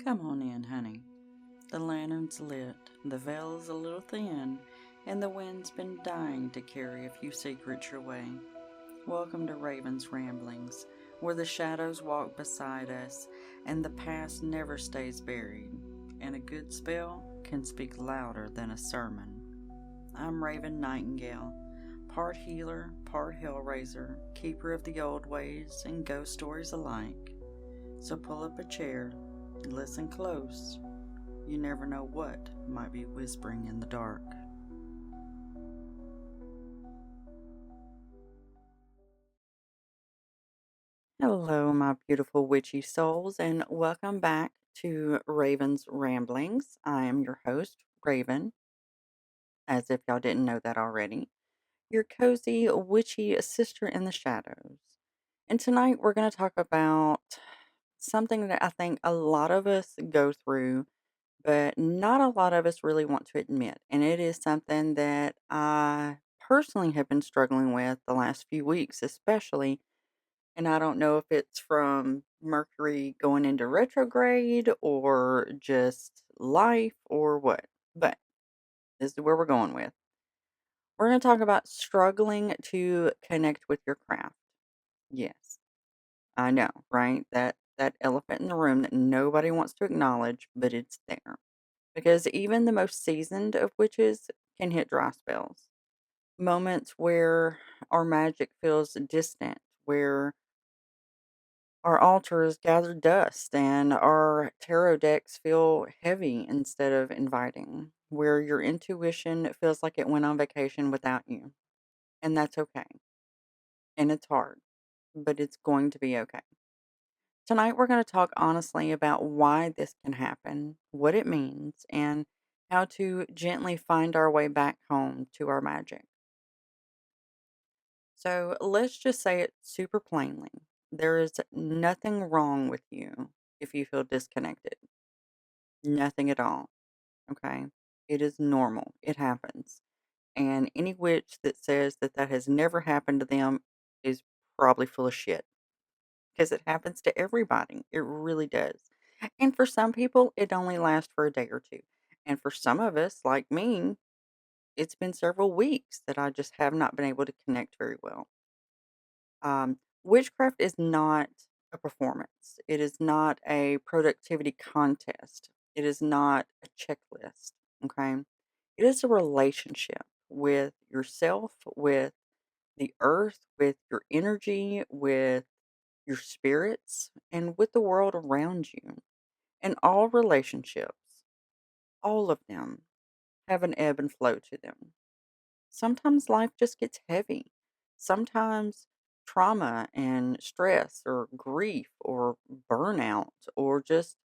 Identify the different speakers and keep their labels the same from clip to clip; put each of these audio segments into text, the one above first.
Speaker 1: Come on in, honey. The lantern's lit, the veil's a little thin, and the wind's been dying to carry a few secrets your way. Welcome to Raven's Ramblings, where the shadows walk beside us and the past never stays buried, and a good spell can speak louder than a sermon. I'm Raven Nightingale, part healer, part hellraiser, keeper of the old ways and ghost stories alike. So pull up a chair, listen close. You never know what might be whispering in the dark. Hello, my beautiful witchy souls, and welcome back to Raven's Ramblings. I am your host, Raven, as if y'all didn't know that already, your cozy, witchy sister in the shadows. And tonight we're going to talk about something that I think a lot of us go through, but not a lot of us really want to admit. And it is something that I personally have been struggling with the last few weeks, especially. And I don't know if it's from Mercury going into retrograde or just life or what. But this is where we're going with. We're going to talk about struggling to connect with your craft. Yes, I know, right? That elephant in the room that nobody wants to acknowledge, but it's there. Because even the most seasoned of witches can hit dry spells. Moments where our magic feels distant, where our altars gather dust and our tarot decks feel heavy instead of inviting, where your intuition feels like it went on vacation without you. And that's okay. And it's hard, but it's going to be okay. Tonight, we're going to talk honestly about why this can happen, what it means, and how to gently find our way back home to our magic. So, let's just say it super plainly. There is nothing wrong with you if you feel disconnected. Nothing at all. Okay. It is normal. It happens. And any witch that says that that has never happened to them is probably full of shit because it happens to everybody. It really does. And for some people, it only lasts for a day or two. And for some of us, like me, it's been several weeks that I just have not been able to connect very well. Witchcraft is not a performance. It is not a productivity contest. It is not a checklist. Okay. It is a relationship with yourself, with the earth, with your energy, with your spirits, and with the world around you. And all relationships, all of them, have an ebb and flow to them. Sometimes life just gets heavy. Sometimes trauma and stress or grief or burnout or just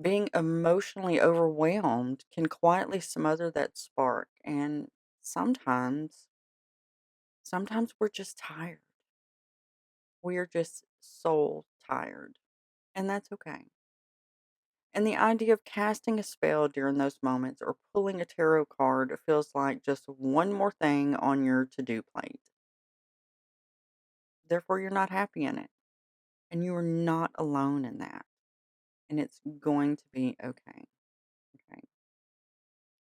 Speaker 1: being emotionally overwhelmed can quietly smother that spark. And sometimes, sometimes we're just tired. We're just soul tired. And that's okay. And the idea of casting a spell during those moments or pulling a tarot card feels like just one more thing on your to do plate. Therefore, you're not happy in it. And you are not alone in that. And it's going to be okay. Okay.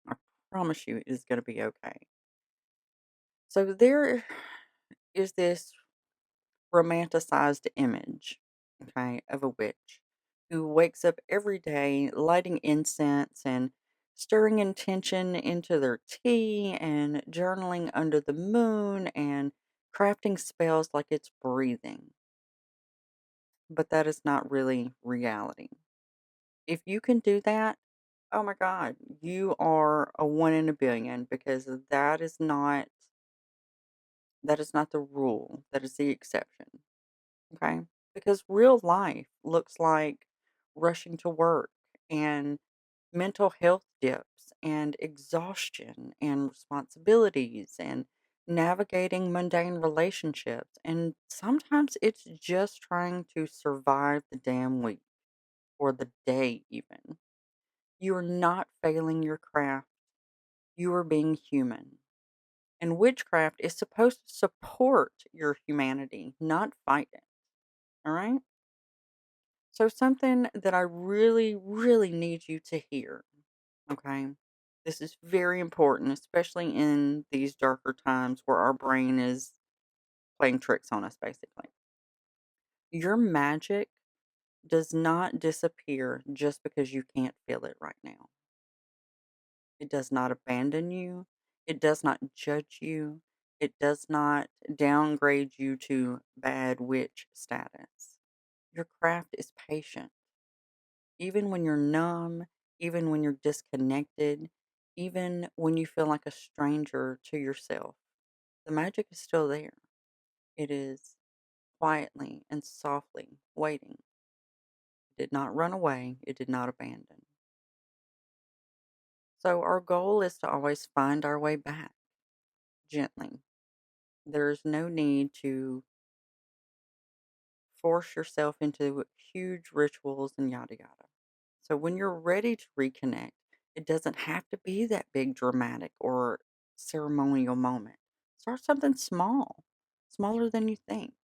Speaker 1: I promise you it is going to be okay. So there is this romanticized image, okay, of a witch who wakes up every day lighting incense and stirring intention into their tea and journaling under the moon and crafting spells like it's breathing. But that is not really reality. If you can do that, oh my God, you are a one in a billion because that is not the rule. That is the exception. Okay? Because real life looks like rushing to work and mental health dips and exhaustion and responsibilities and navigating mundane relationships. And sometimes it's just trying to survive the damn week or the day, even. You are not failing your craft, you are being human. And witchcraft is supposed to support your humanity, not fight it. All right? So, something that I really, really need you to hear, okay? This is very important, especially in these darker times where our brain is playing tricks on us, basically. Your magic does not disappear just because you can't feel it right now. It does not abandon you. It does not judge you. It does not downgrade you to bad witch status. Your craft is patient. Even when you're numb, even when you're disconnected, even when you feel like a stranger to yourself, the magic is still there. It is quietly and softly waiting. It did not run away, it did not abandon. So, our goal is to always find our way back gently. There's no need to force yourself into huge rituals and yada yada. So when you're ready to reconnect, it doesn't have to be that big dramatic or ceremonial moment. Start something small, smaller than you think.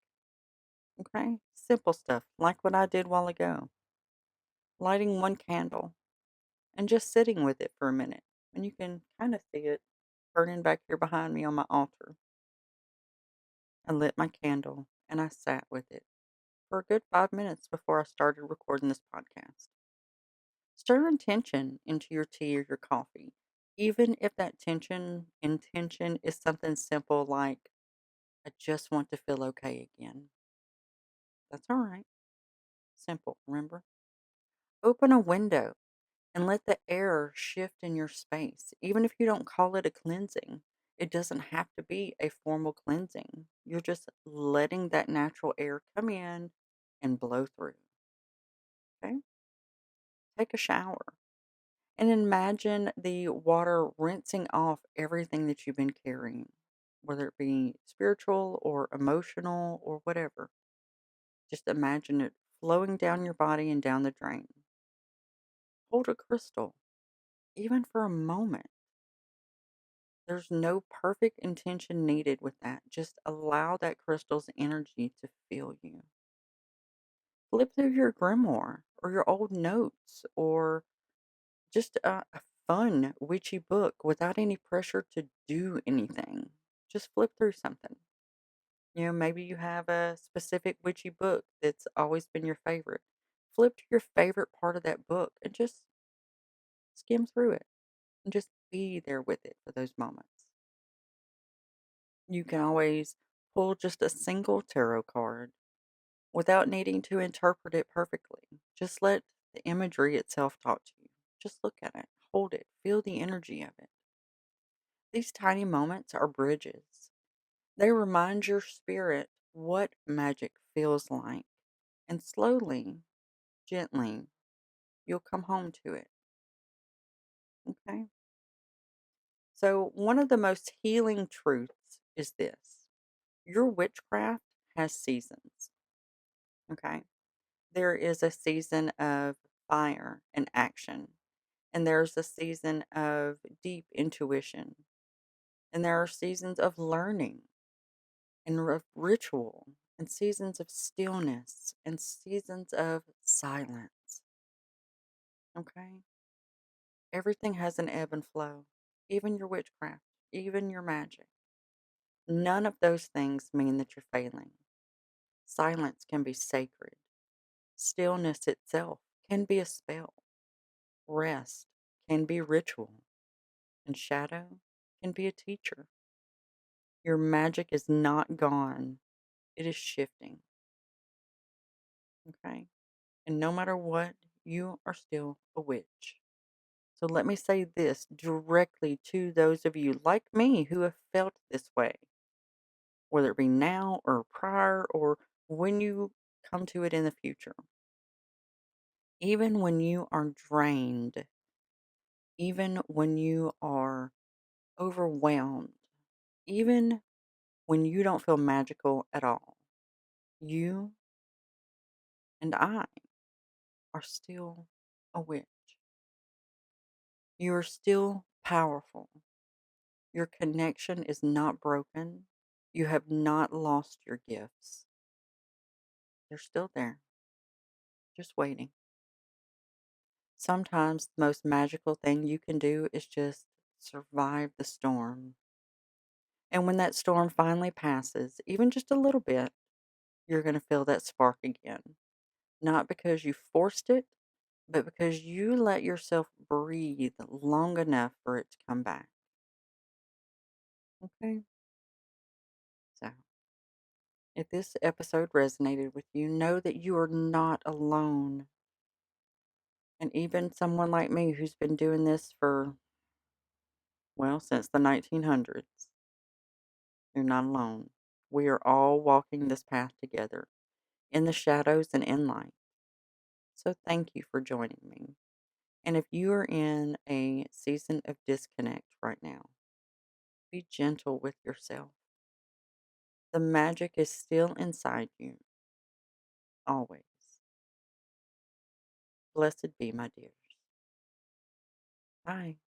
Speaker 1: Okay? Simple stuff like what I did while ago. Lighting one candle and just sitting with it for a minute. And you can kind of see it burning back here behind me on my altar. I lit my candle and I sat with it for a good 5 minutes before I started recording this podcast. Stir intention into your tea or your coffee, even if that intention is something simple like, I just want to feel okay again. That's all right. Simple, remember? Open a window and let the air shift in your space, even if you don't call it a cleansing. It doesn't have to be a formal cleansing. You're just letting that natural air come in and blow through. Okay? Take a shower. And imagine the water rinsing off everything that you've been carrying, whether it be spiritual or emotional or whatever. Just imagine it flowing down your body and down the drain. Hold a crystal, even for a moment. There's no perfect intention needed with that. Just allow that crystal's energy to fill you. Flip through your grimoire or your old notes or just a fun, witchy book without any pressure to do anything. Just flip through something. Maybe you have a specific witchy book that's always been your favorite. Flip to your favorite part of that book and just skim through it and just be there with it for those moments. You can always pull just a single tarot card without needing to interpret it perfectly. Just let the imagery itself talk to you. Just look at it, hold it, feel the energy of it. These tiny moments are bridges. They remind your spirit what magic feels like, and slowly, gently, you'll come home to it. Okay? So, one of the most healing truths is this: your witchcraft has seasons. Okay? There is a season of fire and action, and there's a season of deep intuition, and there are seasons of learning and ritual and seasons of stillness and seasons of silence. Okay? Everything has an ebb and flow, even your witchcraft, even your magic. None of those things mean that you're failing. Silence can be sacred. Stillness itself can be a spell. Rest can be ritual. And shadow can be a teacher. Your magic is not gone, it is shifting. Okay? And no matter what, you are still a witch. So let me say this directly to those of you like me who have felt this way, whether it be now or prior or when you come to it in the future. Even when you are drained, even when you are overwhelmed, even when you don't feel magical at all, you and I are still a witch. You are still powerful. Your connection is not broken. You have not lost your gifts. They're still there. just waiting. Sometimes the most magical thing you can do is just survive the storm. And when that storm finally passes, even just a little bit, you're going to feel that spark again. Not because you forced it, but because you let yourself breathe long enough for it to come back. Okay? So, if this episode resonated with you, know that you are not alone. And even someone like me who's been doing this for, well, since the 1900s, you're not alone. We are all walking this path together in the shadows and in light. So, thank you for joining me. And if you are in a season of disconnect right now, be gentle with yourself. The magic is still inside you, always. Blessed be, my dears. Bye.